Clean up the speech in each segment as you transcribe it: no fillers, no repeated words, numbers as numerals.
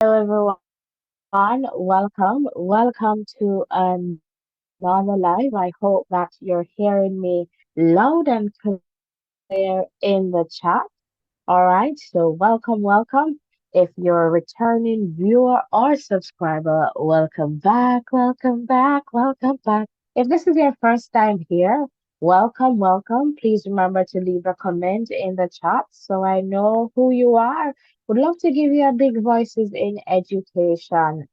Hello, everyone. Welcome to another live. I hope that you're hearing me loud and clear in the chat. All right. So, welcome. If you're a returning viewer or subscriber, welcome back. If this is your first time here, welcome. Please remember to leave a comment in the chat so I know who you are. Would love to give you a big voices in education.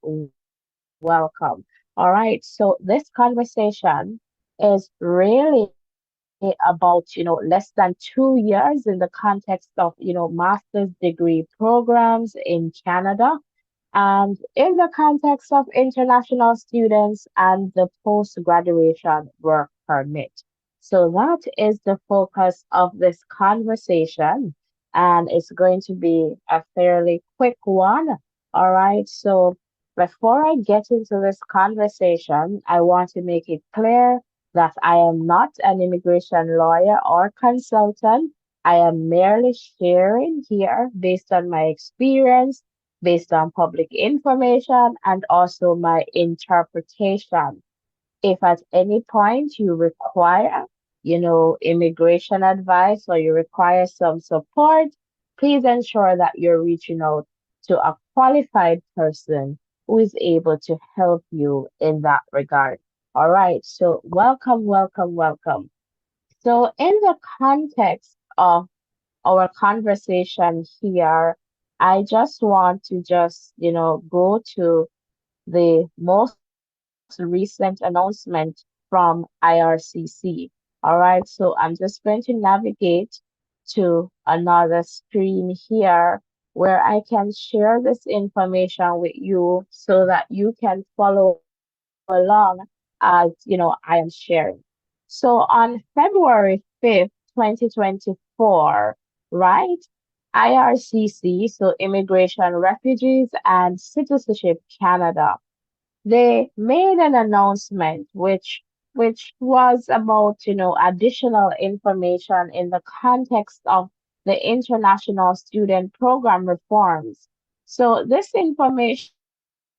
Welcome. All right. So this conversation is really about, less than 2 years in the context of, master's degree programs in Canada and in the context of international students and the post-graduation work permit. So that is the focus of this conversation, and it's going to be a fairly quick one. All right. So before I get into this conversation, I want to make it clear that I am not an immigration lawyer or consultant. I am merely sharing here based on my experience, based on public information, and also my interpretation. If at any point you require, immigration advice or you require some support, please ensure that you're reaching out to a qualified person who is able to help you in that regard. All right, so welcome. So, in the context of our conversation here, I just want to go to the most recent announcement from IRCC. All right, so I'm just going to navigate to another screen here where I can share this information with you so that you can follow along as I am sharing. So on February 5th, 2024, right? IRCC, so Immigration, Refugees, and Citizenship Canada, they made an announcement which was about, additional information in the context of the international student program reforms. So this information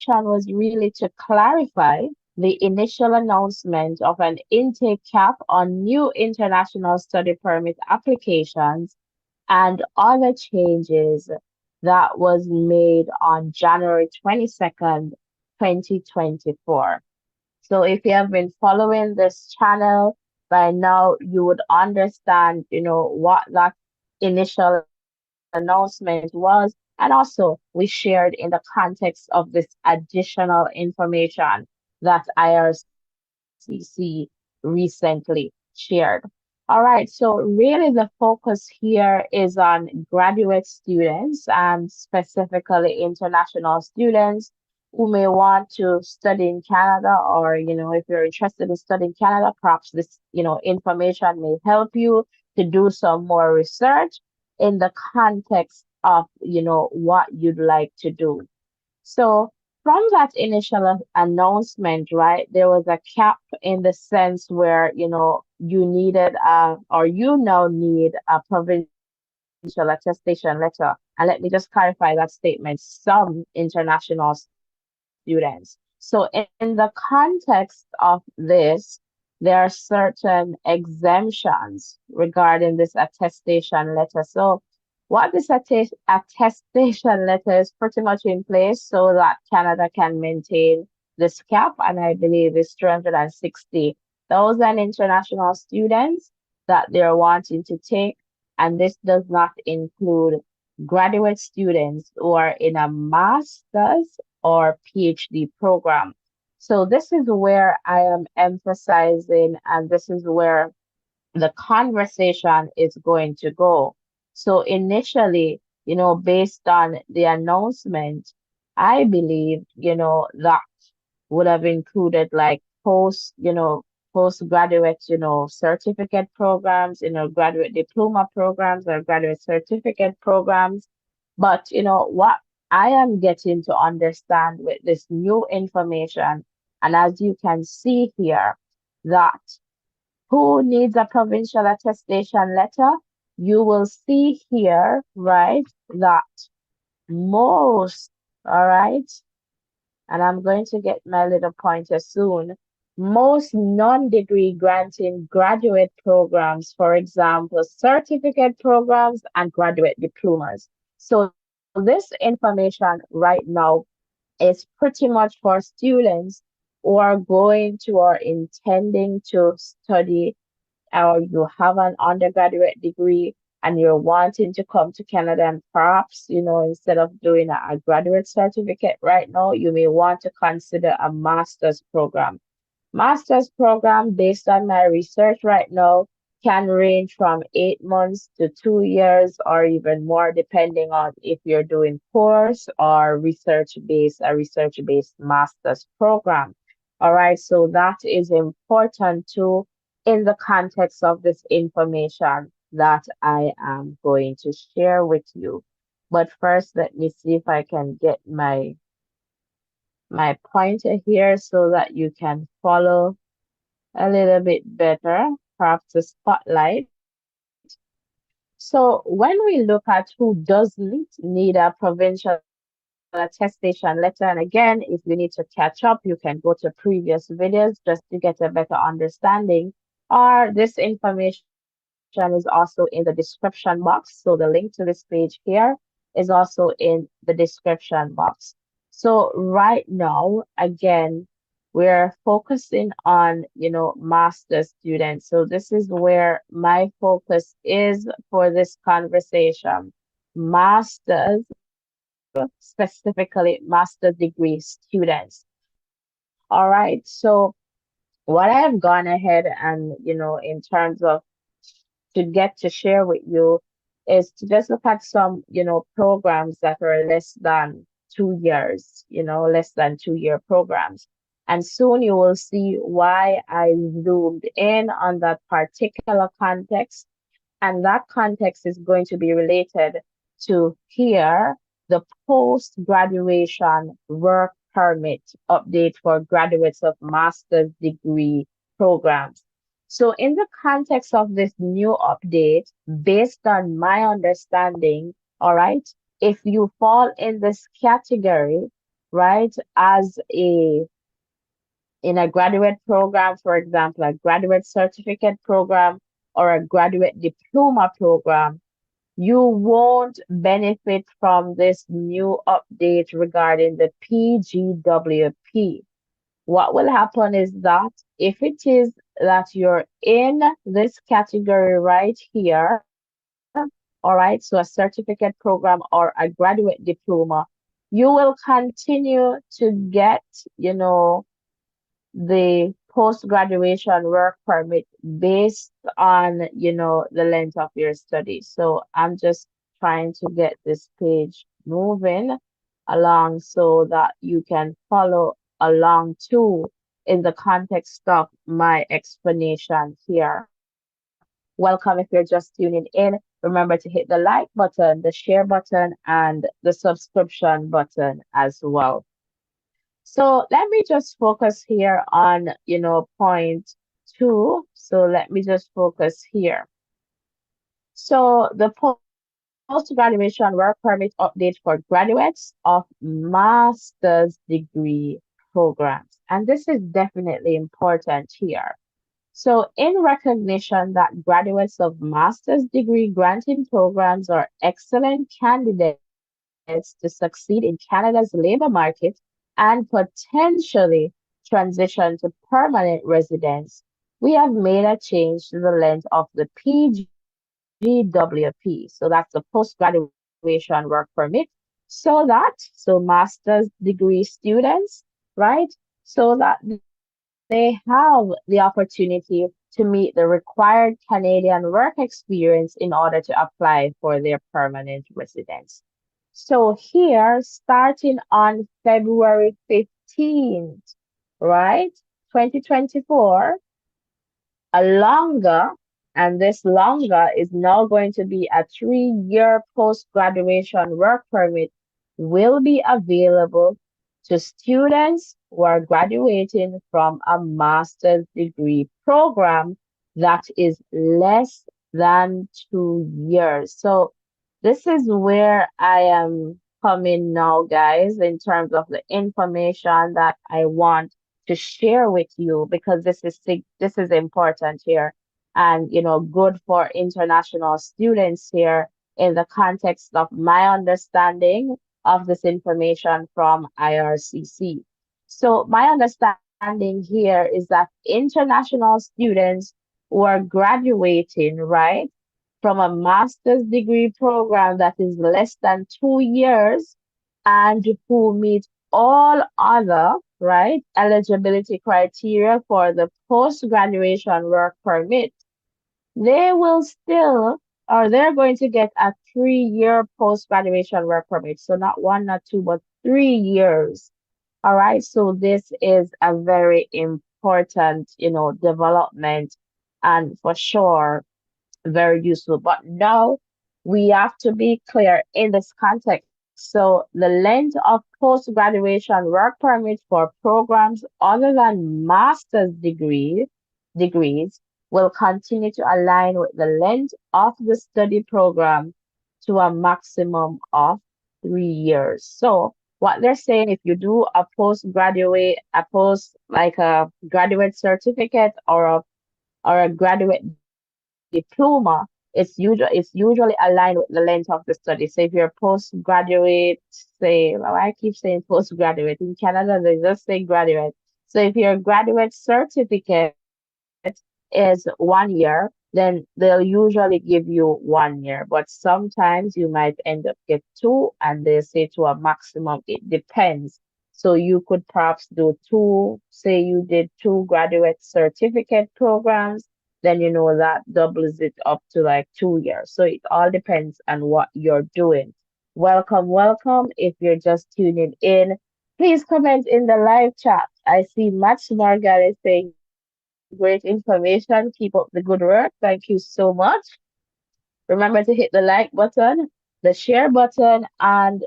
was really to clarify the initial announcement of an intake cap on new international study permit applications and other changes that was made on January 22nd, 2024. So if you have been following this channel by now, you would understand, what that initial announcement was. And also we shared in the context of this additional information that IRCC recently shared. All right, so really the focus here is on graduate students and specifically international students who may want to study in Canada, or if you're interested in studying Canada, perhaps this information may help you to do some more research in the context of what you'd like to do. So from that initial announcement, right, there was a cap in the sense where, you needed or you now need a provincial attestation letter. And let me just clarify that statement. Some international students. So in the context of this, there are certain exemptions regarding this attestation letter. So what this attestation letter is pretty much in place so that Canada can maintain this cap, and I believe it's 260,000 international students that they're wanting to take, and this does not include graduate students who are in a master's or PhD program. So this is where I am emphasizing, and this is where the conversation is going to go. So initially, based on the announcement, I believe, that would have included like postgraduate, certificate programs, graduate diploma programs or graduate certificate programs. But what I am getting to understand with this new information, and as you can see here, that who needs a provincial attestation letter? You will see here, right, that most All right. And I'm going to get my little pointer soon. Most non-degree granting graduate programs, for example, certificate programs and graduate diplomas. So this information right now is pretty much for students who are going to or intending to study, or you have an undergraduate degree and you're wanting to come to Canada, and perhaps, instead of doing a graduate certificate right now, you may want to consider a master's program. Master's program, based on my research right now, can range from 8 months to 2 years or even more, depending on if you're doing course or a research-based master's program. All right, so that is important too in the context of this information that I am going to share with you. But first, let me see if I can get my pointer here so that you can follow a little bit better, perhaps the spotlight. So when we look at who doesn't need a provincial attestation letter, and again, if you need to catch up, you can go to previous videos just to get a better understanding. Or this information is also in the description box. So the link to this page here is also in the description box. So right now, again, we're focusing on, master students. So this is where my focus is for this conversation. Masters, specifically master degree students. All right. So what I have gone ahead and, in terms of to get to share with you is to just look at some, programs that are less than 2 years, less than 2 year programs. And soon you will see why I zoomed in on that particular context, and that context is going to be related to here, the post graduation work permit update for graduates of master's degree programs. So, in the context of this new update, based on my understanding, all right, if you fall in this category, right, as a in a graduate program, for example, a graduate certificate program or a graduate diploma program, you won't benefit from this new update regarding the PGWP. What will happen is that if it is that you're in this category right here, all right, so a certificate program or a graduate diploma, you will continue to get, you know, the post graduation work permit based on, the length of your study. So I'm just trying to get this page moving along so that you can follow along too in the context of my explanation here. Welcome if you're just tuning in. Remember to hit the like button, the share button, and the subscription button as well. So let me just focus here on, point two. So let me just focus here. So the post-graduation work permit update for graduates of master's degree programs. And this is definitely important here. So, in recognition that graduates of master's degree granting programs are excellent candidates to succeed in Canada's labor market and potentially transition to permanent residence, we have made a change to the length of the PGWP. So that's the post graduation work permit. So master's degree students, right? So that they have the opportunity to meet the required Canadian work experience in order to apply for their permanent residence. So here, starting on February 15th, right, 2024, a longer, and this longer is now going to be a 3 year post graduation work permit, will be available to students who are graduating from a master's degree program that is less than 2 years. So this is where I am. coming now, guys, in terms of the information that I want to share with you because this is important here and good for international students here in the context of my understanding of this information from IRCC. So my understanding here is that international students who are graduating, right, from a master's degree program that is less than 2 years and who meet all other, right, eligibility criteria for the post-graduation work permit, they will still, or they're going to get a 3-year post-graduation work permit. So not one, not two, but 3 years. All right. So this is a very important, development and for sure very useful. But now we have to be clear in this context. So the length of post-graduation work permit for programs other than master's degrees will continue to align with the length of the study program to a maximum of 3 years. So what they're saying, if you do a post like a graduate certificate or a graduate diploma, it's usually aligned with the length of the study. So if you're postgraduate, say, well, I keep saying postgraduate. In Canada, they just say graduate. So if your graduate certificate is 1 year, then they'll usually give you 1 year. But sometimes you might end up get two, and they say to a maximum. It depends. So you could perhaps do two, say you did two graduate certificate programs, then that doubles it up to like 2 years. So it all depends on what you're doing. Welcome, welcome. If you're just tuning in, please comment in the live chat. I see Max Margaret is saying great information. Keep up the good work. Thank you so much. Remember to hit the like button, the share button, and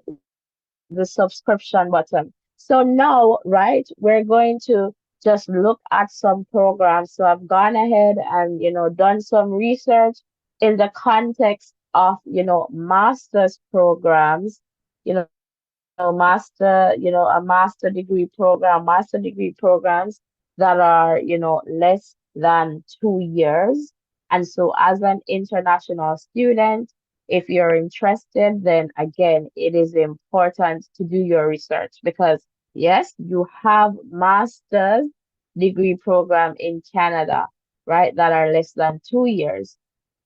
the subscription button. So now, right, we're going to just look at some programs. So I've gone ahead and, done some research in the context of, master's programs, a master degree program, master degree programs that are, less than 2 years. And so as an international student, if you're interested, then again, it is important to do your research because yes, you have master's degree program in Canada, right, that are less than 2 years.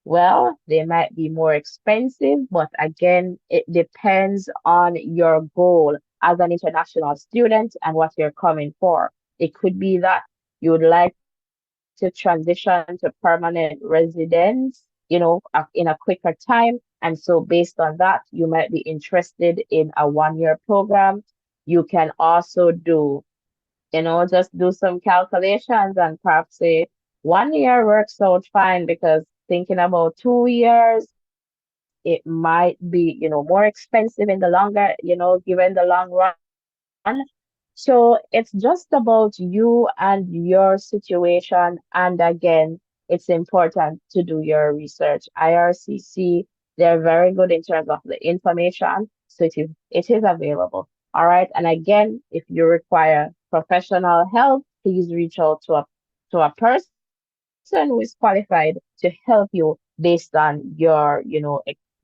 Well, they might be more expensive, but again, it depends on your goal as an international student and what you're coming for. It could be that you would like to transition to permanent residence, in a quicker time. And so based on that, you might be interested in a 1-year program. You can also do, just do some calculations and perhaps say 1 year works out fine because thinking about 2 years, it might be, more expensive in the longer, given the long run. So it's just about you and your situation. And again, it's important to do your research. IRCC, they're very good in terms of the information. So it is available. All right. And again, if you require professional help, please reach out to a person who is qualified to help you based on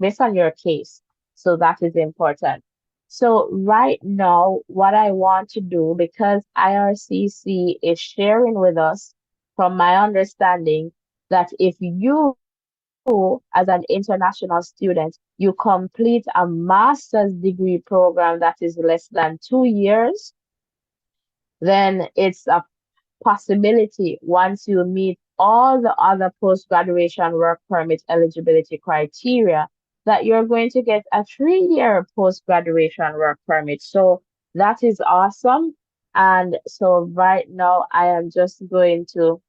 based on your case. So that is important. So right now, what I want to do, because IRCC is sharing with us, from my understanding, that if you, as an international student, you complete a master's degree program that is less than 2 years, then it's a possibility once you meet all the other post-graduation work permit eligibility criteria that you're going to get a 3-year post-graduation work permit. So that is awesome. And so right now I am just going to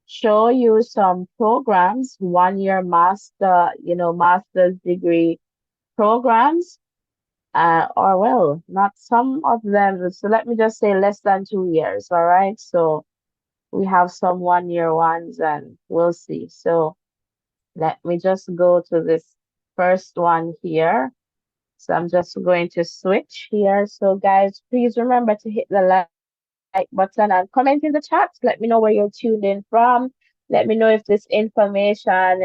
show you some programs, 1-year master, master's degree programs, or well, not some of them. So let me just say less than 2 years. All right. So we have some 1-year ones and we'll see. So let me just go to this first one here. So I'm just going to switch here. So guys, please remember to hit the like button and comment in the chat. Let me know where you're tuned in from. Let me know if this information,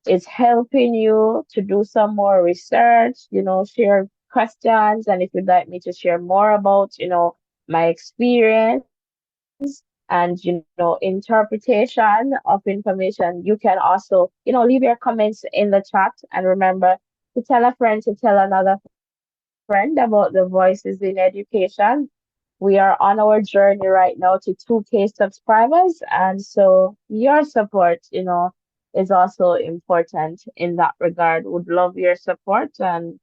is helping you to do some more research, share questions. And if you'd like me to share more about, my experience and, interpretation of information, you can also, leave your comments in the chat. And remember to tell a friend to tell another friend about the voices in education. We are on our journey right now to 2K subscribers. And so your support, is also important in that regard. Would love your support. And,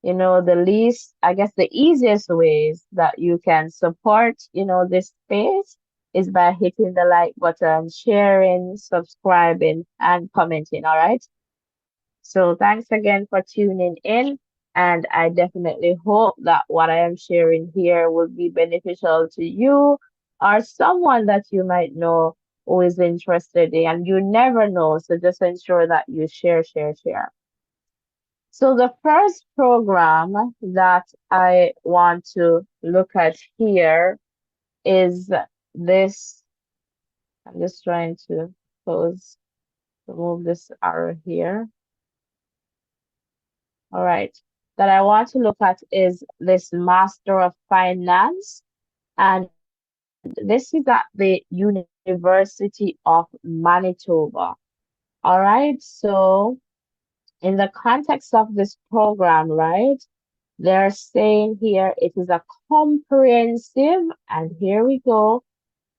the least, I guess the easiest ways that you can support, this space is by hitting the like button, sharing, subscribing, and commenting. All right. So thanks again for tuning in. And I definitely hope that what I am sharing here will be beneficial to you or someone that you might know who is interested in. And you never know. So just ensure that you share, share, share. So the first program that I want to look at here is this. I'm just trying to close, remove this arrow here. All right. That I want to look at is this Master of Finance. And this is at the University of Manitoba. All right. So in the context of this program, right? They're saying here it is a comprehensive, and here we go.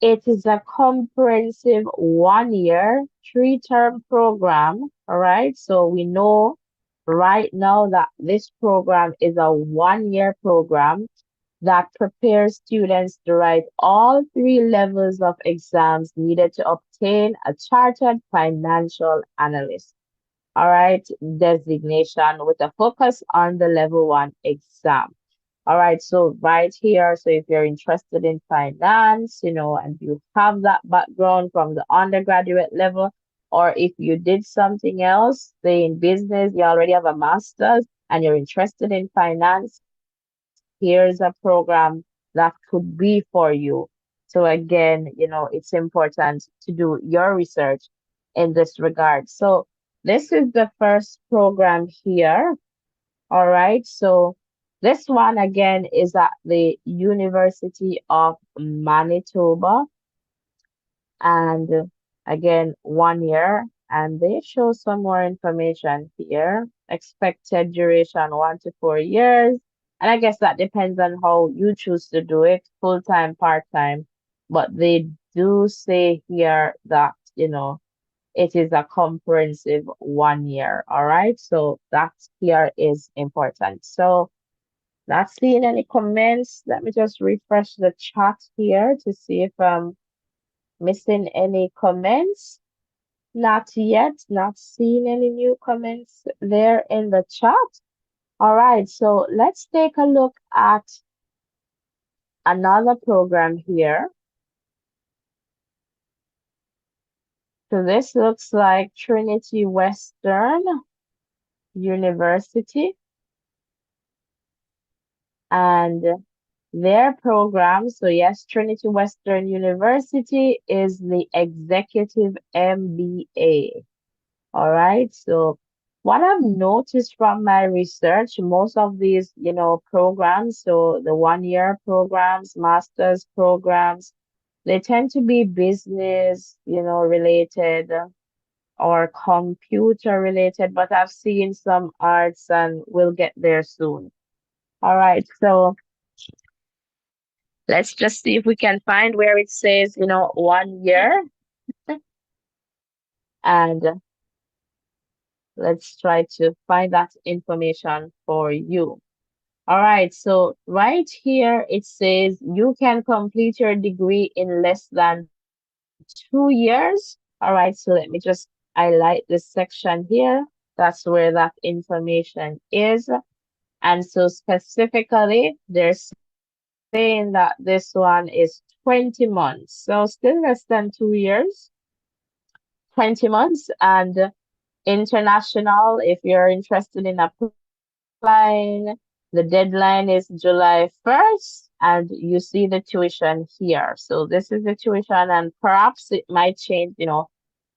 It is a comprehensive 1 year, 3-term program. All right. So we know right now that this program is a 1 year program that prepares students to write all 3 levels of exams needed to obtain a chartered financial analyst. All right, designation with a focus on the level 1 exam. All right, so right here, so if you're interested in finance, and you have that background from the undergraduate level, or if you did something else, say in business, you already have a master's and you're interested in finance, here's a program that could be for you. So again, it's important to do your research in this regard. So this is the first program here. All right. So this one again is at the University of Manitoba. And again, 1 year. And they show some more information here. Expected duration 1 to 4 years. And I guess that depends on how you choose to do it, full time, part time. But they do say here that, it is a comprehensive 1 year. All right. So that here is important. So not seeing any comments. Let me just refresh the chat here to see if I'm missing any comments. Not yet. Not seeing any new comments there in the chat. All right. So let's take a look at another program here. So this looks like Trinity Western University. And their program, so yes, Trinity Western University is the executive MBA. All right. So what I've noticed from my research, most of these, programs, so the 1 year programs, master's programs, they tend to be business, related or computer related, but I've seen some arts and we'll get there soon. All right. So let's just see if we can find where it says, 1 year, and let's try to find that information for you. All right, so right here it says you can complete your degree in less than 2 years. All right, so let me just highlight this section here. That's where that information is. And so specifically, they're saying that this one is 20 months. So still less than 2 years, 20 months. And International, if you're interested in applying, the deadline is July 1st, and you see the tuition here. So this is the tuition, and perhaps it might change,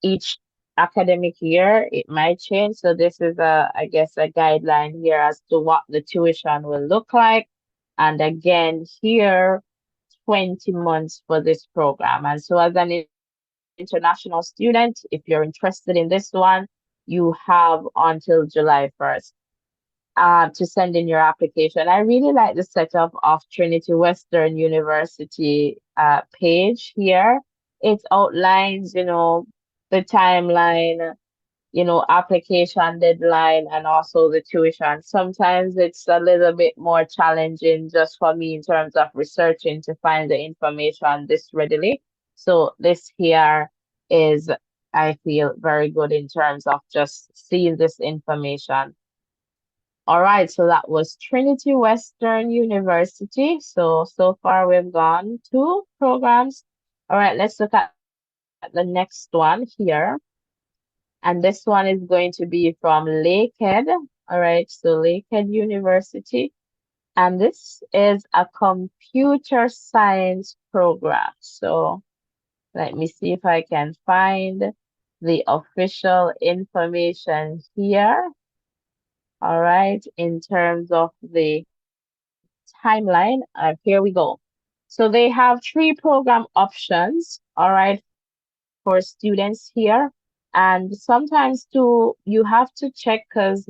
each academic year, it might change. So this is I guess, a guideline here as to what the tuition will look like. And again, here, 20 months for this program. And so as an international student, if you're interested in this one, you have until July 1st to send in your application. I really like the setup of Trinity Western University page here. It outlines, the timeline, application deadline, and also the tuition. Sometimes it's a little bit more challenging just for me in terms of researching to find the information this readily. So this here is, I feel, very good in terms of just seeing this information. All right, so that was Trinity Western University. So far we've gone two programs. All right, let's look at the next one here. And this one is going to be from Lakehead. All right, so Lakehead University. And this is a computer science program. So let me see if I can find the official information here. All right, in terms of the timeline, here we go. So they have three program options, all right, for students here. And sometimes too, you have to check because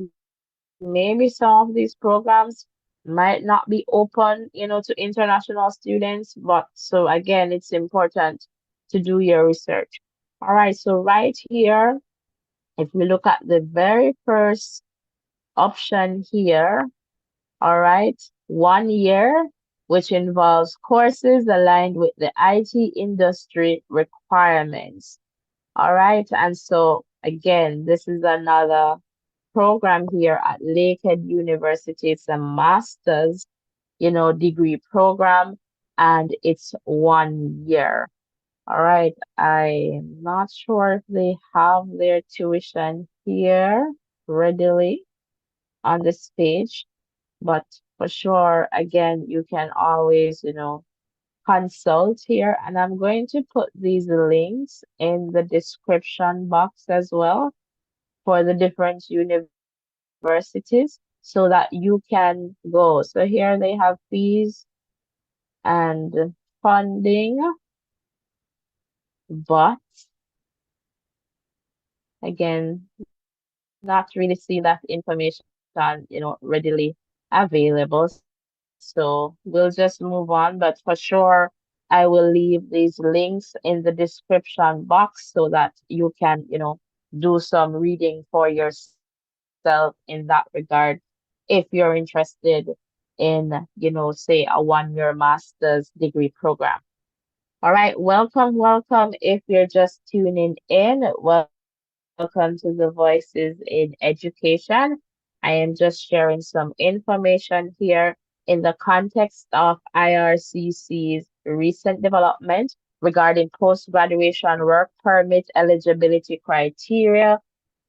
maybe some of these programs might not be open, to international students. But so again, it's important to do your research. All right, so right here, if we look at the very first option here, all right, 1 year, which involves courses aligned with the IT industry requirements. All right, and so again, this is another program here at Lakehead University. It's a master's, degree program, and it's 1 year. All right, I'm not sure if they have their tuition here readily on this page, but for sure, again, you can always, consult here. And I'm going to put these links in the description box as well for the different universities so that you can go. So here they have fees and funding, but again, not really see that information, readily available. So we'll just move on. But for sure, I will leave these links in the description box so that you can, do some reading for yourself in that regard if you're interested in, say, a 1 year master's degree program. All right, welcome. If you're just tuning in, welcome to the Voices in Education. I am just sharing some information here in the context of IRCC's recent development regarding post-graduation work permit eligibility criteria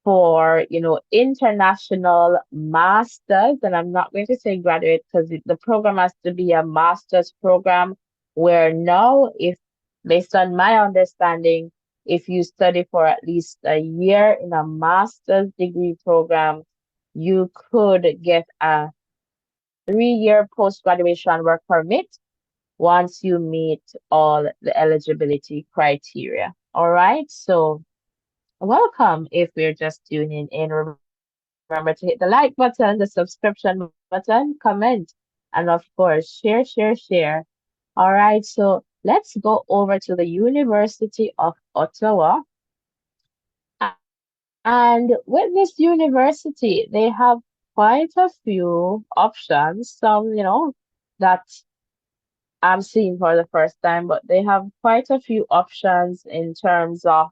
for, international masters. And I'm not going to say graduate because the program has to be a master's program where now, if based on my understanding, if you study for at least a year in a master's degree program, you could get a 3-year post-graduation work permit once you meet all the eligibility criteria. All right, so welcome if we're just tuning in. Remember to hit the like button, the subscription button, comment, and of course, share. All right, so let's go over to the University of Ottawa. And with this university, they have quite a few options. Some, that I'm seeing for the first time, but they have quite a few options in terms of,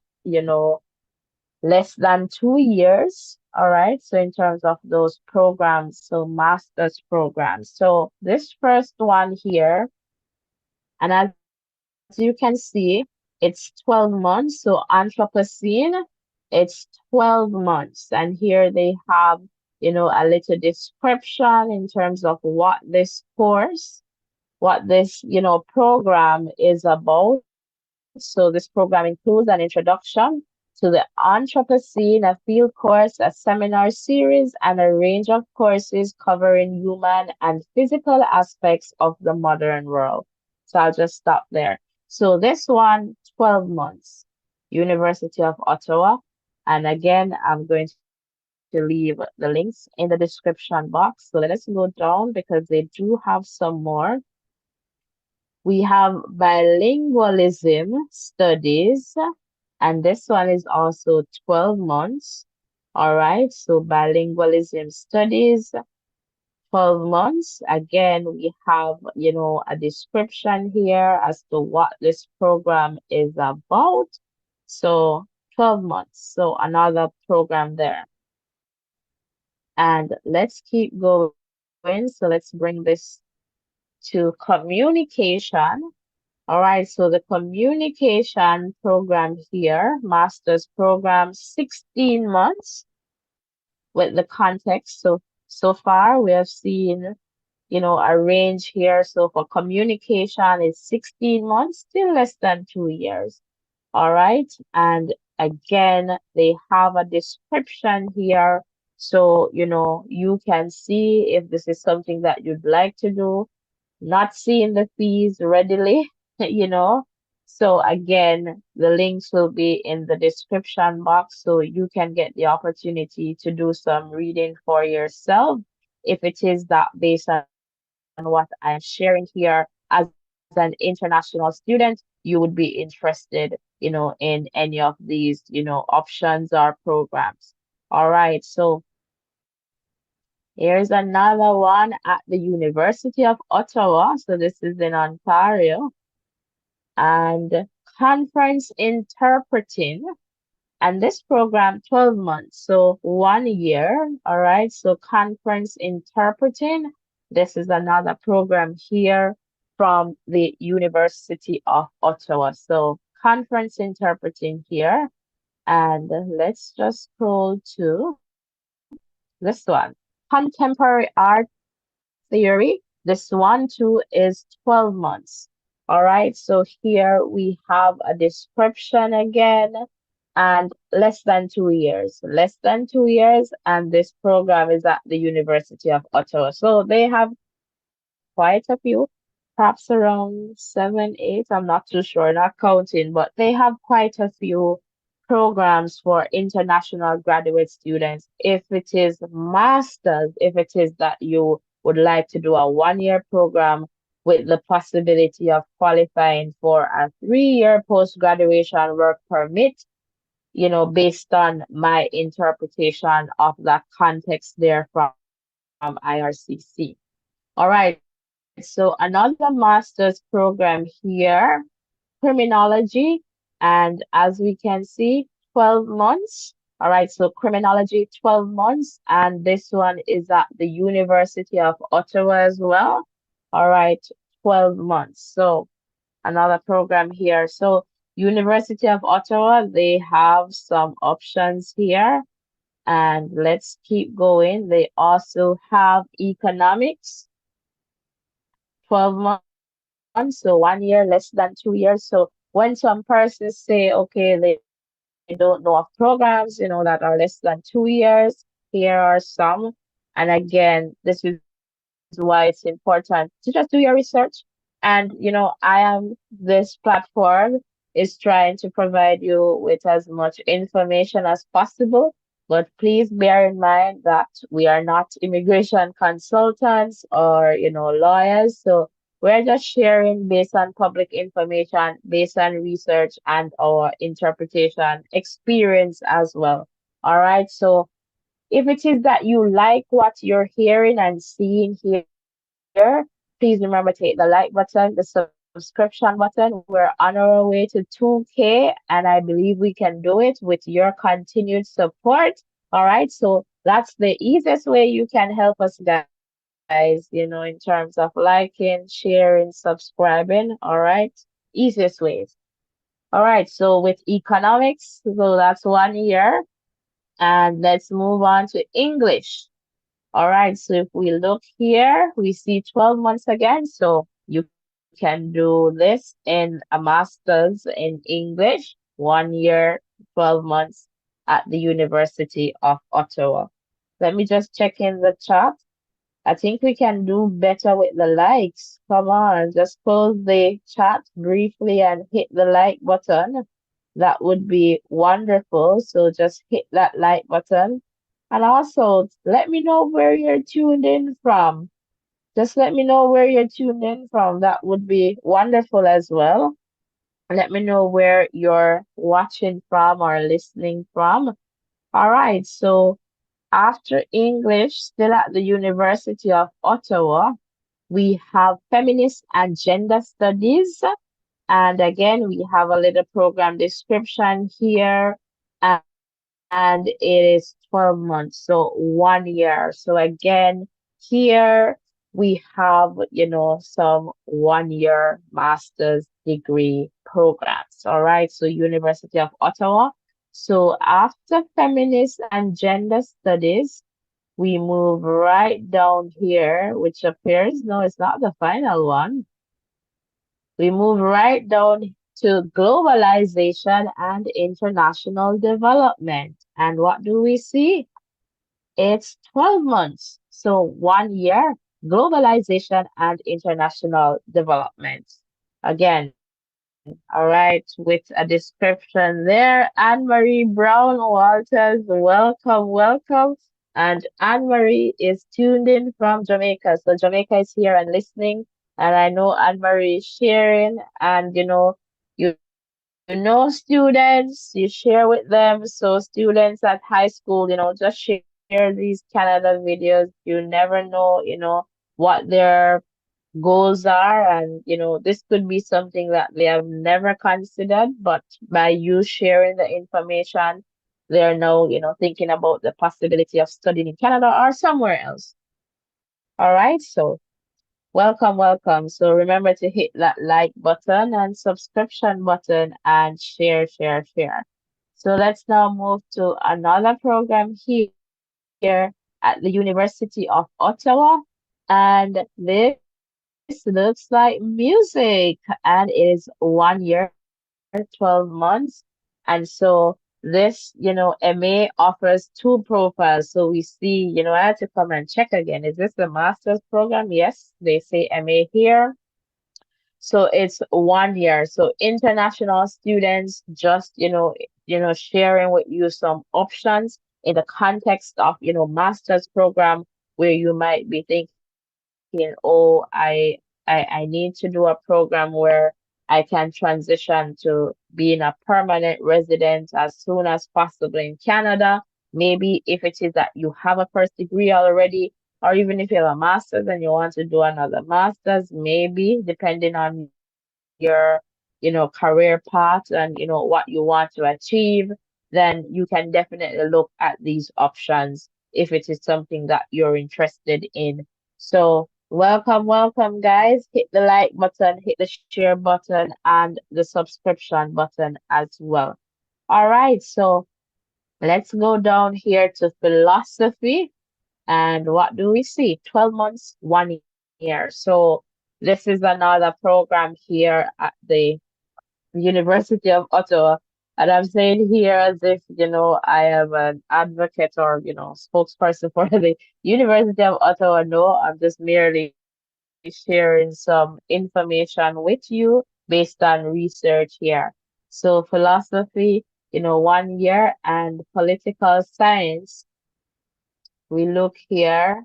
less than 2 years. All right. So in terms of those programs, so master's programs. So this first one here, and as you can see, it's 12 months. So Anthropocene. It's 12 months. And here they have, a little description in terms of what this course, what this, program is about. So this program includes an introduction to the Anthropocene, a field course, a seminar series, and a range of courses covering human and physical aspects of the modern world. So I'll just stop there. So this one, 12 months, University of Ottawa. And again, I'm going to leave the links in the description box. So let us go down because they do have some more. We have bilingualism studies, and this one is also 12 months. All right, so bilingualism studies, 12 months. Again, we have, a description here as to what this program is about. So 12 months. So another program there. And let's keep going. So let's bring this to communication. All right, so the communication program here, master's program, 16 months with the context. So far we have seen, a range here. So for communication, it's 16 months, still less than 2 years. All right, and again, they have a description here. So, you can see if this is something that you'd like to do, not seeing the fees readily, you know. So again, the links will be in the description box so you can get the opportunity to do some reading for yourself if it is that based on what I am sharing here as an international student, you would be interested, in any of these, options or programs. All right, so here's another one at the University of Ottawa. So this is in Ontario. And conference interpreting. And this program, 12 months, so 1 year. All right. So conference interpreting. This is another program here from the University of Ottawa. So conference interpreting here. And let's just scroll to this one. Contemporary art theory. This one too is 12 months. All right, so here we have a description again and less than 2 years. Less than 2 years, and this program is at the University of Ottawa. So they have quite a few, perhaps around 7, 8. I'm not too sure, not counting, but they have quite a few programs for international graduate students. If it is masters, if it is that you would like to do a 1 year program with the possibility of qualifying for a 3 year post graduation work permit, based on my interpretation of that context there from IRCC. All right, so another master's program here, criminology, and as we can see, 12 months. All right, so criminology, 12 months, and this one is at the University of Ottawa as well. All right, 12 months. So another program here. So University of Ottawa, they have some options here. And let's keep going. They also have economics, 12 months, so 1 year, less than 2 years. So when some persons say, okay, they don't know of programs, that are less than 2 years, here are some. And again, this is why it's important to just do your research. And, this platform is trying to provide you with as much information as possible. But please bear in mind that we are not immigration consultants or, lawyers. So we're just sharing based on public information, based on research and our interpretation experience as well. All right. So if it is that you like what you're hearing and seeing here, please remember to hit the like button, the subscription button. We're on our way to 2K, and I believe we can do it with your continued support. All right. So that's the easiest way you can help us, guys, in terms of liking, sharing, subscribing. All right. Easiest ways. All right, so with economics, so that's 1 year. And let's move on to English. All right, so if we look here, we see 12 months again. So you can do this in a master's in English, 1 year, 12 months at the University of Ottawa. Let me just check in the chat. I think we can do better with the likes. Come on, just close the chat briefly and hit the like button. That would be wonderful. So just hit that like button. And also let me know where you're tuned in from. Just let me know where you're tuned in from. That would be wonderful as well. Let me know where you're watching from or listening from. All right, so after English, still at the University of Ottawa, we have feminist and gender studies. And again, we have a little program description here, and it is 12 months, so 1 year. So again, here we have, some 1 year master's degree programs. All right, so University of Ottawa. So after feminist and gender studies, we move right down here, which appears, no, it's not the final one. We move right down to globalization and international development. And what do we see? It's 12 months. So 1 year, globalization and international development. Again, all right, with a description there. Anne-Marie Brown Walters, welcome, welcome. And Anne-Marie is tuned in from Jamaica. So Jamaica is here and listening. And I know Anne-Marie is sharing. And you know students, you share with them. So students at high school, just share these Canada videos. You never know, what their goals are, and this could be something that they have never considered, but by you sharing the information, they're now thinking about the possibility of studying in Canada or somewhere else. All right, so welcome, welcome. So remember to hit that like button and subscription button and share, share, share. So let's now move to another program here at the University of Ottawa. And this looks like music, and it is 1 year, 12 months. And so this, MA offers two profiles. So we see, I had to come and check again. Is this the master's program? Yes, they say MA here. So it's 1 year. So international students just, sharing with you some options in the context of, master's program where you might be thinking, oh, I need to do a program where I can transition to being a permanent resident as soon as possible in Canada. Maybe if it is that you have a first degree already, or even if you have a master's and you want to do another master's, maybe depending on your, career path and, what you want to achieve, then you can definitely look at these options if it is something that you're interested in. So welcome, welcome, guys. Hit the like button, hit the share button, and the subscription button as well. All right, so let's go down here to philosophy. And what do we see? 12 months, 1 year. So this is another program here at the University of Ottawa. And I'm saying here as if, I am an advocate or, spokesperson for the University of Ottawa. No, I'm just merely sharing some information with you based on research here. So philosophy, 1 year, and political science, we look here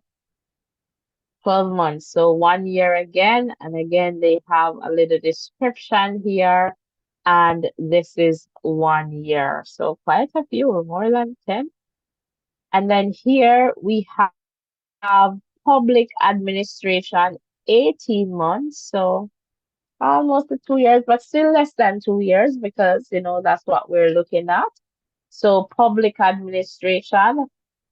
12 months. So 1 year again, and again, they have a little description here. And this is 1 year. So quite a few, more than 10. And then here we have public administration, 18 months. So almost 2 years, but still less than 2 years because, that's what we're looking at. So public administration,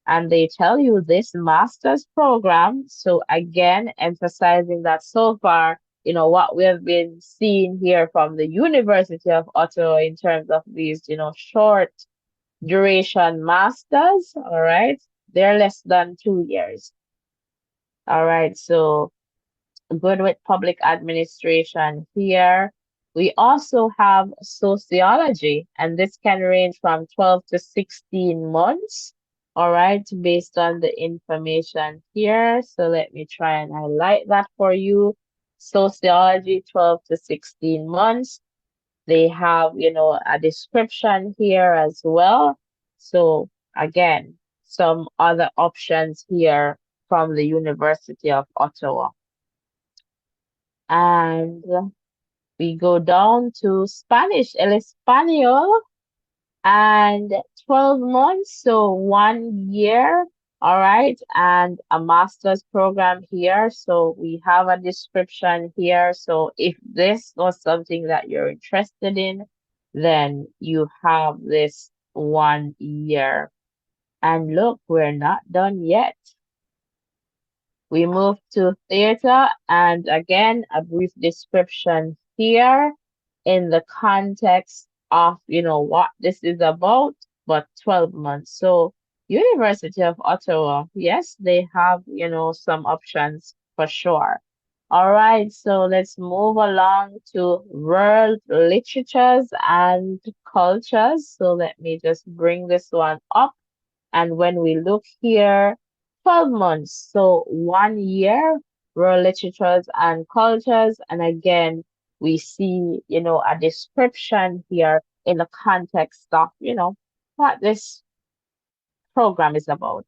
and they tell you this master's program. So again, emphasizing that so far what we have been seeing here from the University of Ottawa in terms of these, short duration masters, all right? They're less than 2 years. All right, so good with public administration here. We also have sociology, and this can range from 12 to 16 months, all right, based on the information here. So let me try and highlight that for you. Sociology, 12 to 16 months. They have, a description here as well. So again, some other options here from the University of Ottawa. And we go down to Spanish, el español, and 12 months, so 1 year, all right, and a master's program here. So we have a description here. So if this was something that you're interested in, then you have this 1 year. And look, we're not done yet. We move to theater, and again, a brief description here in the context of, what this is about, but 12 months. So, University of Ottawa, yes, they have, some options for sure. All right, so let's move along to world literatures and cultures. So let me just bring this one up. And when we look here, 12 months, so 1 year, world literatures and cultures. And again, we see, a description here in the context of, what this program is about.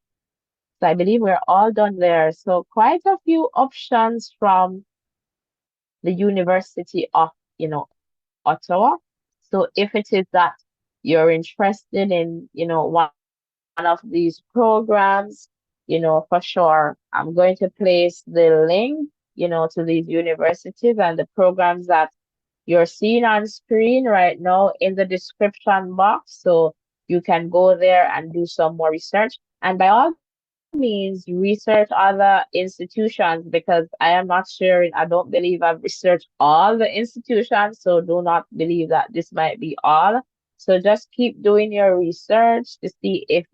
So I believe we're all done there. So quite a few options from the University of, Ottawa. So if it is that you're interested in, one of these programs, for sure, I'm going to place the link, to these universities and the programs that you're seeing on screen right now in the description box. So you can go there and do some more research. And by all means, research other institutions because I am not sharing, I don't believe I've researched all the institutions. So do not believe that this might be all. So just keep doing your research to see if,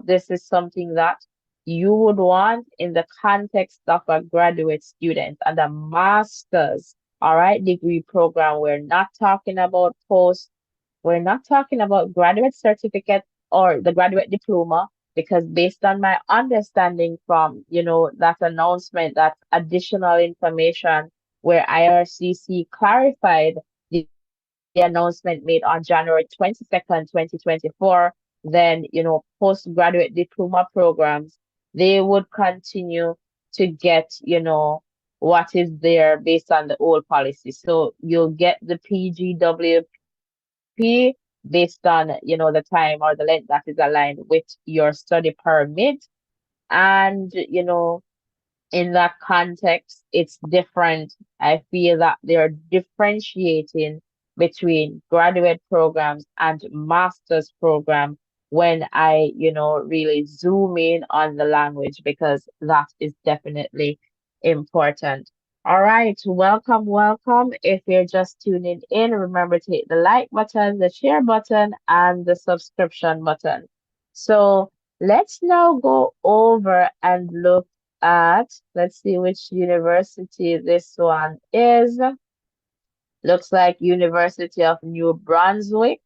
this is something that you would want in the context of a graduate student and a master's, all right, degree program. We're not talking about post, we're not talking about graduate certificate or the graduate diploma, because based on my understanding from, that announcement, that additional information where IRCC clarified the announcement made on January 22nd, 2024, then, postgraduate diploma programs, they would continue to get, what is there based on the old policy. So you'll get the PGWP based on, the time or the length that is aligned with your study permit. And, in that context, it's different. I feel that they're differentiating between graduate programs and master's program when I, really zoom in on the language because that is definitely important. All right, welcome, welcome. If you're just tuning in, remember to hit the like button, the share button, and the subscription button. So let's now go over and look at, let's see which university this one is. Looks like University of New Brunswick.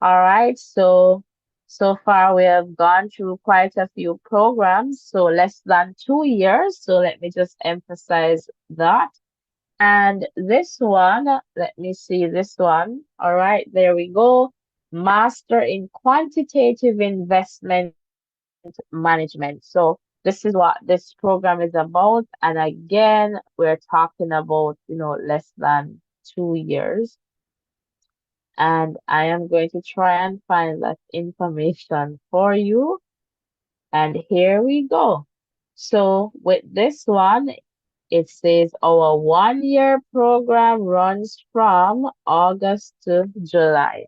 All right, so far we have gone through quite a few programs, so less than 2 years. So let me just emphasize that. And this one, let me see this one. All right, there we go. Master in Quantitative Investment Management. So this is what this program is about. And again, we're talking about, less than 2 years. And I am going to try and find that information for you. And here we go. So with this one, it says our 1 year program runs from August to July.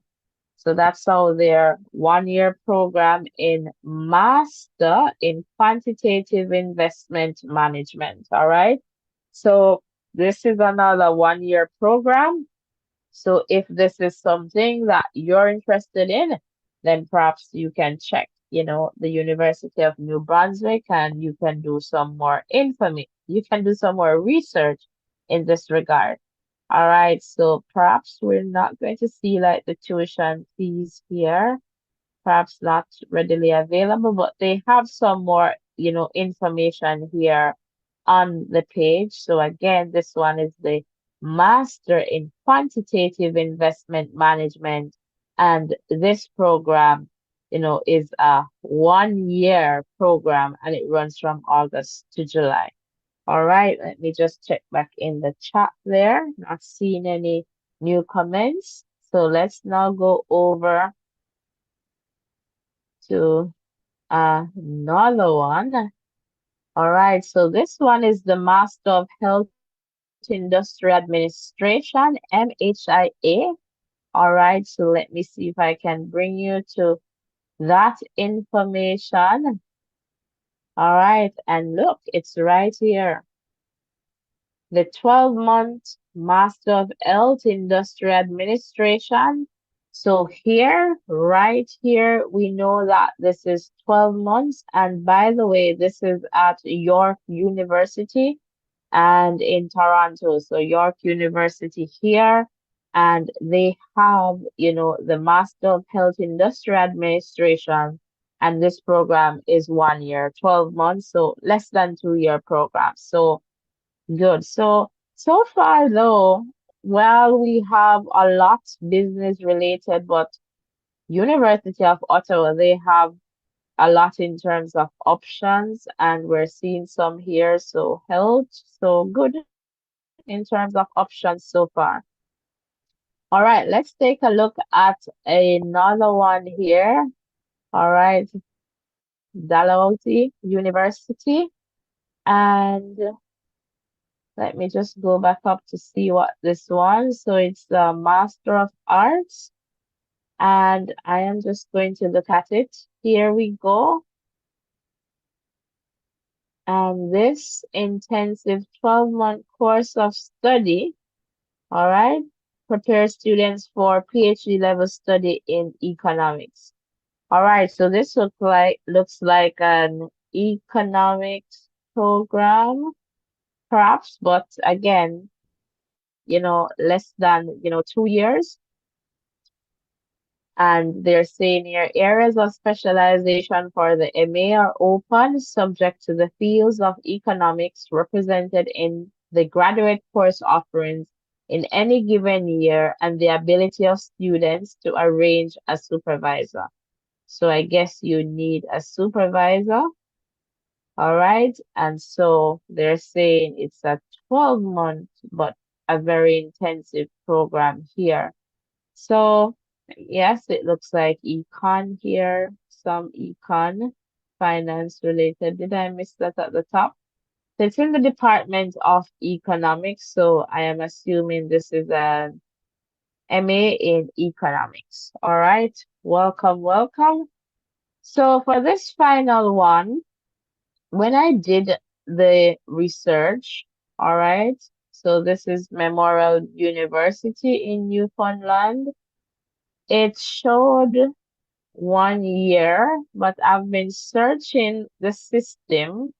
So that's how their 1 year program in Master in Quantitative Investment Management. All right. So this is another 1 year program. So if this is something that you're interested in, then perhaps you can check, the University of New Brunswick, and you can do some more you can do some more research in this regard. All right, so perhaps we're not going to see like the tuition fees here, perhaps not readily available, but they have some more, information here on the page. So again, this one is the Master in Quantitative Investment Management. And this program, is a 1 year program and it runs from August to July. All right, let me just check back in the chat there. Not seeing any new comments. So let's now go over to another one. All right, so this one is the Master of Health Industry Administration, MHIA. All right, so let me see if I can bring you to that information. All right, and look, it's right here. The 12-month Master of Health Industry Administration. So here, right here, we know that this is 12 months. And by the way, this is at York University and in Toronto. So York University here, and they have, the Master of Health Industry Administration, and this program is 1 year, 12 months, so less than 2 year program. So good. So far though, well, we have a lot business related, but University of Ottawa, they have a lot in terms of options, and we're seeing some here. So health, so good in terms of options so far. All right, let's take a look at another one here. All right, Dalhousie University. And let me just go back up to see what this one. So it's the Master of Arts, and I am just going to look at it. Here we go. And this intensive 12-month course of study, all right, prepares students for PhD level study in economics. All right, so this looks like an economics program, perhaps, but again, less than, 2 years. And they're saying here areas of specialization for the MA are open, subject to the fields of economics represented in the graduate course offerings in any given year and the ability of students to arrange a supervisor. So I guess you need a supervisor. All right. And so they're saying it's a 12-month, but a very intensive program here. So yes, it looks like econ here, some econ, finance related. Did I miss that at the top? So it's in the Department of Economics. So I am assuming this is an MA in economics. All right. Welcome, welcome. So for this final one, when I did the research, all right, so this is Memorial University in Newfoundland. It showed 1 year, but I've been searching the system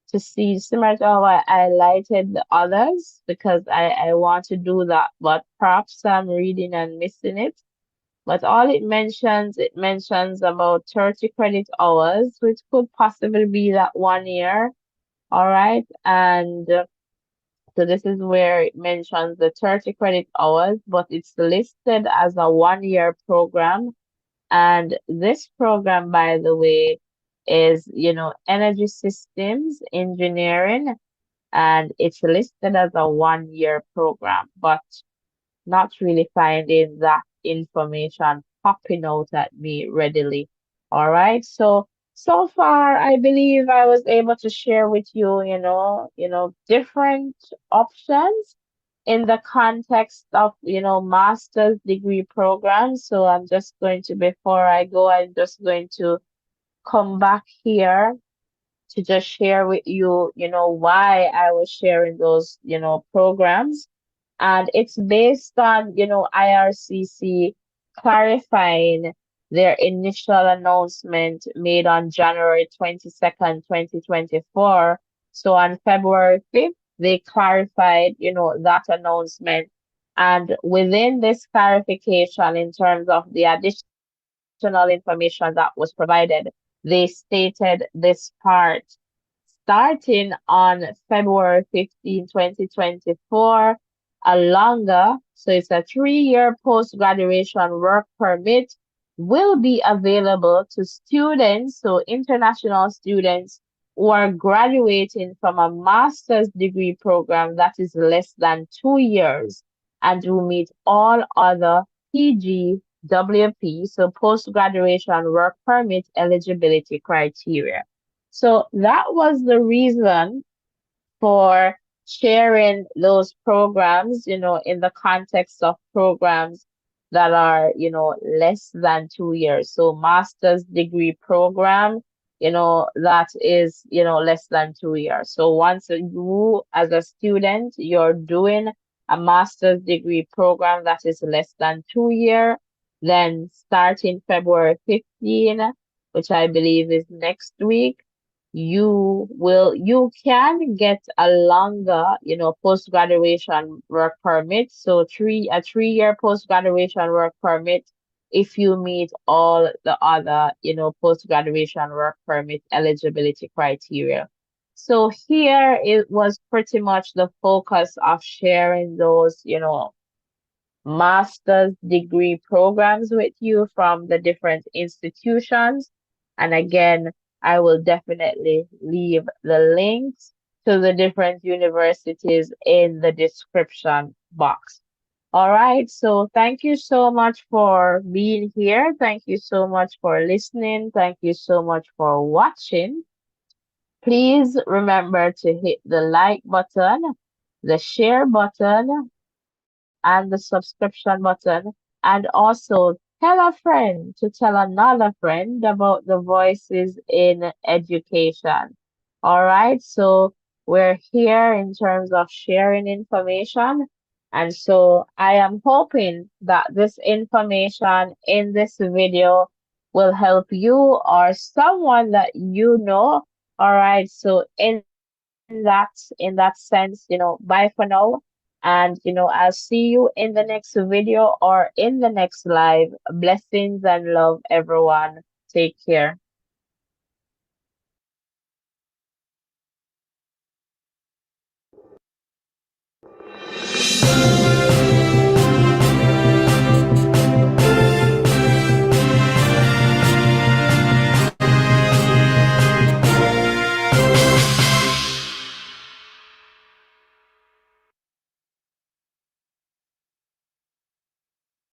to see, similar to how I highlighted the others, because I want to do that, but perhaps I'm reading and missing it. But all it mentions about 30 credit hours, which could possibly be that 1 year. All right. And so this is where it mentions the 30 credit hours, but it's listed as a 1 year program. And this program, by the way, is, energy systems engineering, and it's listed as a 1 year program, but not really finding that information popping out at me readily. All right. So far, I believe I was able to share with you, different options in the context of, master's degree programs. So I'm just going to, before I go, I'm just going to come back here to just share with you, why I was sharing those, programs. And it's based on, IRCC clarifying their initial announcement made on January 22nd, 2024. So on February 5th, they clarified, that announcement. And within this clarification, in terms of the additional information that was provided, they stated this part: starting on February 15, 2024, a longer, so it's a 3-year post-graduation work permit, will be available to students, so international students who are graduating from a master's degree program that is less than 2 years and who meet all other PGWP, so post-graduation work permit eligibility criteria. So that was the reason for sharing those programs, in the context of programs that are, less than 2 years. So master's degree program, that is, less than 2 years. So once you as a student, you're doing a master's degree program that is less than 2 year, then starting February 15, which I believe is next week, you can get a longer, post graduation work permit. So a 3-year post graduation work permit if you meet all the other, post graduation work permit eligibility criteria. So here it was pretty much the focus of sharing those, master's degree programs with you from the different institutions. And again, I will definitely leave the links to the different universities in the description box. All right, so thank you so much for being here. Thank you so much for listening. Thank you so much for watching. Please remember to hit the like button, the share button, and the subscription button. And also tell a friend to tell another friend about the voices in education. All right, so we're here in terms of sharing information. And so I am hoping that this information in this video will help you or someone that you know. All right, so in that sense, bye for now. And I'll see you in the next video or in the next live. Blessings and love, everyone. Take care.